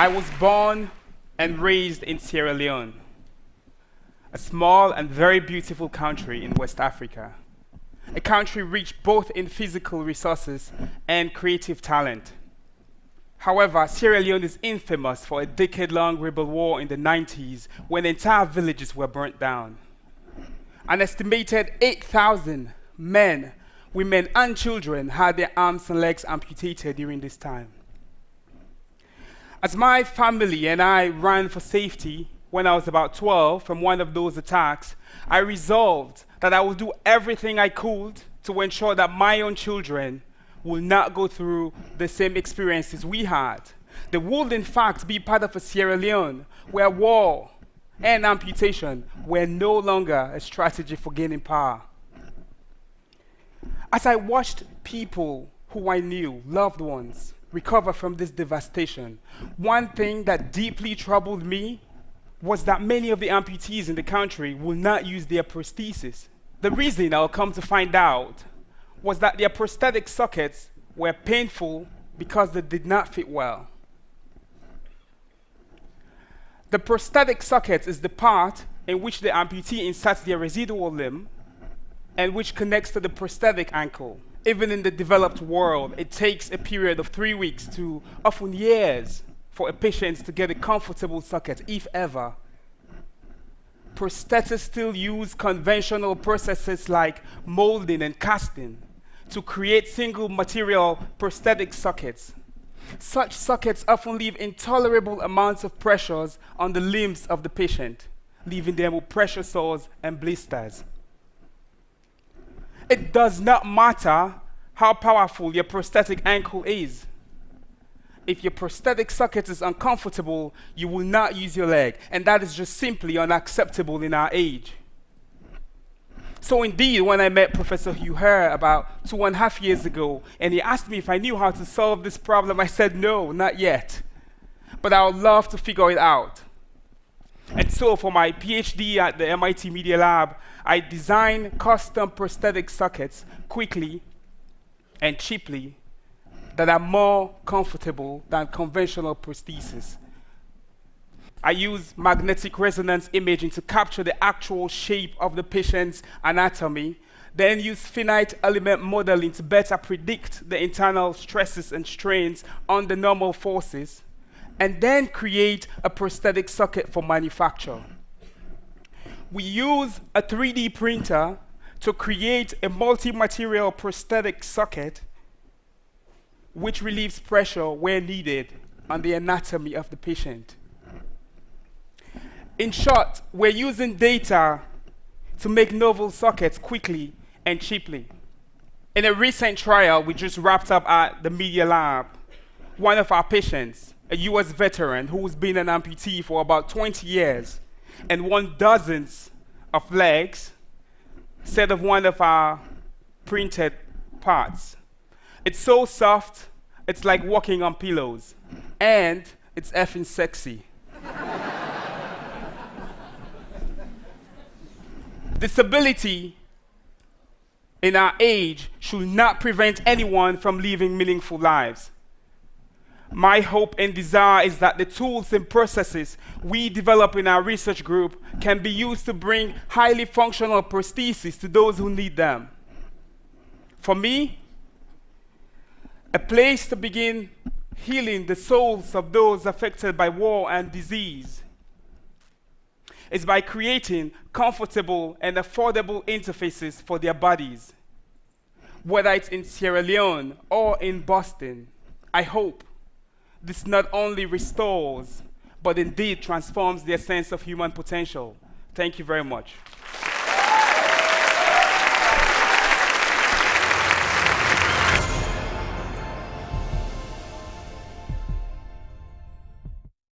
I was born and raised in Sierra Leone, a small and very beautiful country in West Africa, a country rich both in physical resources and creative talent. However, Sierra Leone is infamous for a decade-long rebel war in the 90s when entire villages were burnt down. An estimated 8,000 men, women, and children had their arms and legs amputated during this time. As my family and I ran for safety when I was about 12 from one of those attacks, I resolved that I would do everything I could to ensure that my own children will not go through the same experiences we had. They would, in fact, be part of a Sierra Leone where war and amputation were no longer a strategy for gaining power. As I watched people who I knew, loved ones, recover from this devastation, one thing that deeply troubled me was that many of the amputees in the country will not use their prosthesis. The reason I'll come to find out was that their prosthetic sockets were painful because they did not fit well. The prosthetic socket is the part in which the amputee inserts their residual limb and which connects to the prosthetic ankle. Even in the developed world, it takes a period of 3 weeks to often years for a patient to get a comfortable socket, if ever. Prosthetists still use conventional processes like molding and casting to create single material prosthetic sockets. Such sockets often leave intolerable amounts of pressures on the limbs of the patient, leaving them with pressure sores and blisters. It does not matter how powerful your prosthetic ankle is. If your prosthetic socket is uncomfortable, you will not use your leg, and that is just simply unacceptable in our age. So indeed, when I met Professor Huher about 2.5 years ago, and he asked me if I knew how to solve this problem, I said no, not yet. But I would love to figure it out. And so for my PhD at the MIT Media Lab, I designed custom prosthetic sockets quickly and cheaply that are more comfortable than conventional prostheses. I use magnetic resonance imaging to capture the actual shape of the patient's anatomy, then use finite element modeling to better predict the internal stresses and strains on the normal forces, and then create a prosthetic socket for manufacture. We use a 3D printer to create a multi-material prosthetic socket which relieves pressure where needed on the anatomy of the patient. In short, we're using data to make novel sockets quickly and cheaply. In a recent trial we just wrapped up at the Media Lab, one of our patients, a US veteran who's been an amputee for about 20 years and won dozens of legs, said of one of our printed parts, "It's so soft, it's like walking on pillows, and it's effing sexy." Disability in our age should not prevent anyone from living meaningful lives. My hope and desire is that the tools and processes we develop in our research group can be used to bring highly functional prostheses to those who need them. For me, a place to begin healing the souls of those affected by war and disease is by creating comfortable and affordable interfaces for their bodies. Whether it's in Sierra Leone or in Boston, I hope this not only restores, but indeed transforms their sense of human potential. Thank you very much.